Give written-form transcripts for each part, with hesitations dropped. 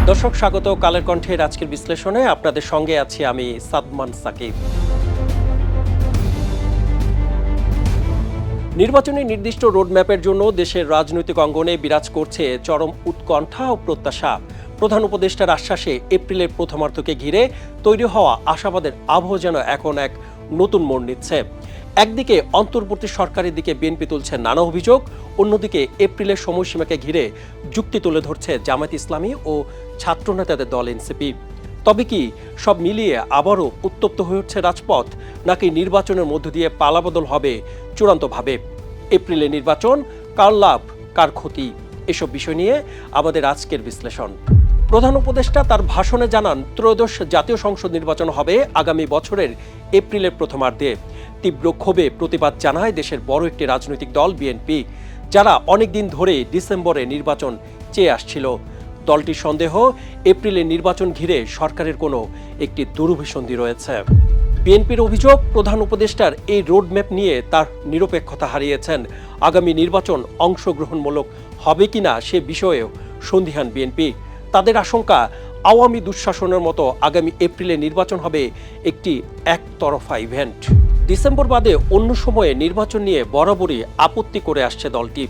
দর্শক স্বাগত কালের কণ্ঠের আজকের বিশ্লেষণে আপনাদের সঙ্গে আছি আমি সাদমান সাকিব। নির্বাচনী নির্দিষ্ট রোডম্যাপের জন্য দেশের রাজনৈতিক অঙ্গনে বিরাজ করছে চরম উৎকণ্ঠা ও প্রত্যাশা। প্রধান উপদেষ্টার আশ্বাসে এপ্রিলের প্রথমার্ধকে ঘিরে তৈরি হওয়া আশাবাদের আবহ যেন এখন এক নতুন মোড় নিচ্ছে। একদিকে অন্তর্বর্তী সরকারের দিকে বিএনপি তুলছে নানা অভিযোগ, অন্যদিকে এপ্রিলের সময়সীমাকে ঘিরে যুক্তি তুলে ধরছে জামায়াত ইসলামী ও ছাত্রনেতাদের দল এনসিপি। তবে কি সব মিলিয়ে আবারও উত্তপ্ত হয়ে উঠছে রাজপথ, নাকি নির্বাচনের মধ্য দিয়ে পালাবদল হবে চূড়ান্তভাবে? এপ্রিলে নির্বাচন, কার লাভ কার ক্ষতি, এসব বিষয় নিয়ে আমাদের আজকের বিশ্লেষণ। প্রধান উপদেষ্টা তার ভাষণে জানান, ত্রয়োদশ জাতীয় সংসদ নির্বাচন হবে আগামী বছরের এপ্রিলের প্রথমার্ধে। তীব্র ক্ষোভে প্রতিবাদ জানায় দেশের বড় একটি রাজনৈতিক দল বিএনপি, যারা অনেকদিন ধরে ডিসেম্বরে নির্বাচন চেয়ে আসছিল। দলটির সন্দেহ, এপ্রিলে নির্বাচন ঘিরে সরকারের কোনো একটি দুরভিসন্ধি রয়েছে। বিএনপির অভিযোগ, প্রধান উপদেষ্টার এই রোডম্যাপ নিয়ে তার নিরপেক্ষতা হারিয়েছেন। আগামী নির্বাচন অংশগ্রহণমূলক হবে কিনা সে বিষয়েও সন্দিহান বিএনপি। তাদের আশঙ্কা, আওয়ামী দুঃশাসনের মতো আগামী এপ্রিলে নির্বাচন হবে একটি একতরফা ইভেন্ট। ডিসেম্বর বাদে অন্য সময়ে নির্বাচন নিয়ে বরাবরই আপত্তি করে আসছে দলটি।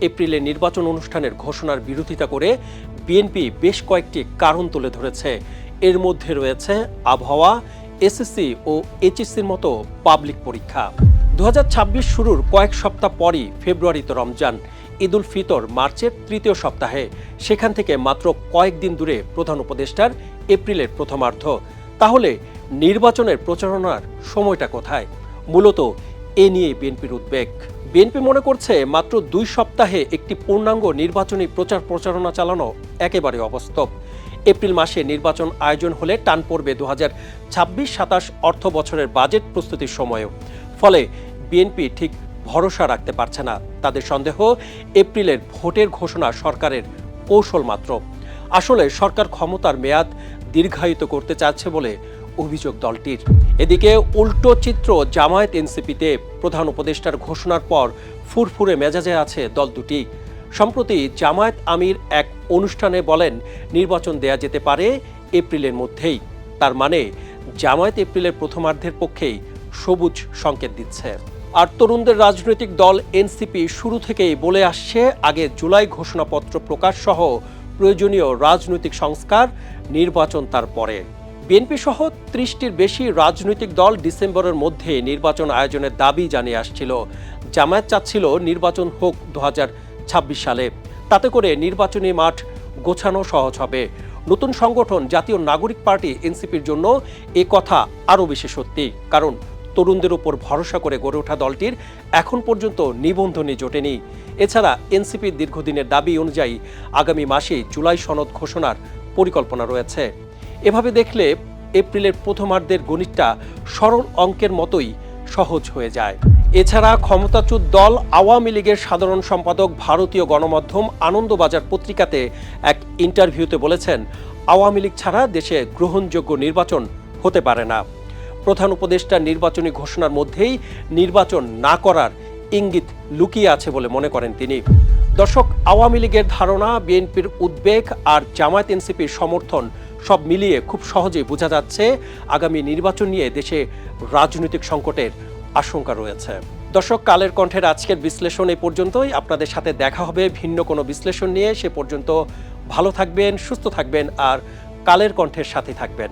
এপ্রিলে নির্বাচন অনুষ্ঠানের ঘোষণার বিরোধিতা করে বিএনপি বেশ কয়েকটি কারণ তুলে ধরেছে। এর মধ্যে রয়েছে আবহাওয়া, এসএসসি ও এইচএসসির মতো পাবলিক পরীক্ষা। 2026 শুরুর কয়েক সপ্তাহ পরই ফেব্রুয়ারিতে রমজান, ঈদ উল ফিতর মার্চের তৃতীয় সপ্তাহে। সেখান থেকে মাত্র কয়েকদিন দূরে প্রধান উপদেষ্টার এপ্রিলের প্রথমার্ধ। তাহলে নির্বাচনের প্রচারণার সময়টা কোথায়? মূলত এ নিয়ে বিএনপির উদ্বেগ। বিএনপি মনে করছে মাত্র 2 সপ্তাহে একটি পূর্ণাঙ্গ নির্বাচনী প্রচারণা চালানো একেবারে অবাস্তব। এপ্রিল মাসে নির্বাচন আয়োজন হলে টান পড়বে 2026-27 অর্থ বছরের বাজেট প্রস্তুতির সময়ও। ফলে বিএনপি ঠিক ভরসা রাখতে পারছে না। তাদের সন্দেহ, এপ্রিলের ভোটের ঘোষণা সরকারের কৌশল মাত্র। আসলে সরকার ক্ষমতার মেয়াদ দীর্ঘায়িত করতে চাচ্ছে বলে অভিযোগ দলটির। এদিকে উল্টো চিত্র জামায়াত এনসিপিতে। প্রধান উপদেষ্টার ঘোষণার পর ফুরফুরে মেজাজে আছে দল দুটি। সম্প্রতি জামায়াত আমির এক অনুষ্ঠানে বলেন, নির্বাচন দেয়া যেতে পারে এপ্রিলের মধ্যেই। তার মানে জামায়াত এপ্রিলের প্রথমার্ধের পক্ষেই সবুজ সংকেত দিচ্ছে। আর তরুণদের রাজনৈতিক দল এনসিপি শুরু থেকেই বলে আসছে, আগে জুলাই ঘোষণাপত্র প্রকাশ সহ প্রয়োজনীয় রাজনৈতিক সংস্কার, নির্বাচন তার পরে। বিএনপি সহ 30টির বেশি রাজনৈতিক দল ডিসেম্বরের মধ্যে নির্বাচন আয়োজনের দাবি জানিয়ে আসছিল। জামায়াত চাচ্ছিল নির্বাচন হোক 2026 সালে, তাতে করে নির্বাচনী মাঠ গোছানো সহজ হবে। নতুন সংগঠন জাতীয় নাগরিক পার্টি এনসিপির জন্য এ কথা আরও বেশি সত্যি, কারণ তরুণদের উপর ভরসা করে গড়ে ওঠা দলটির এখন পর্যন্ত নিবন্ধনই জোটেনি। এছাড়া এনসিপির দীর্ঘদিনের দাবি অনুযায়ী আগামী মাসে জুলাই সনদ ঘোষণার পরিকল্পনা রয়েছে। এভাবে দেখলে এপ্রিলের প্রথমার্ধের গণিতটা সরল অঙ্কের মতোই সহজ হয়ে যায়। এছাড়া ক্ষমতাচ্যুত দল আওয়ামী লীগের সাধারণ সম্পাদক ভারতীয় গণমাধ্যম আনন্দবাজার পত্রিকাতে এক ইন্টারভিউতে বলেছেন, আওয়ামী লীগ ছাড়া দেশে গ্রহণযোগ্য নির্বাচন হতে পারে না। প্রধান উপদেষ্টার নির্বাচনী ঘোষণার মধ্যেই নির্বাচন না করার ইঙ্গিত লুকিয়ে আছে বলে মনে করেন তিনি। দর্শক, আওয়ামী লীগের ধারণা, বিএনপির উদ্বেগ আর জামায়াত এনসিপির সমর্থন সব মিলিয়ে খুব সহজেই বোঝা যাচ্ছে আগামী নির্বাচন নিয়ে দেশে রাজনৈতিক সংকটের আশঙ্কা রয়েছে। দর্শক, কালের কণ্ঠের আজকের বিশ্লেষণ এই পর্যন্তই। আপনাদের সাথে দেখা হবে ভিন্ন কোনো বিশ্লেষণ নিয়ে। সে পর্যন্ত ভালো থাকবেন, সুস্থ থাকবেন আর কালের কণ্ঠের সাথে থাকবেন।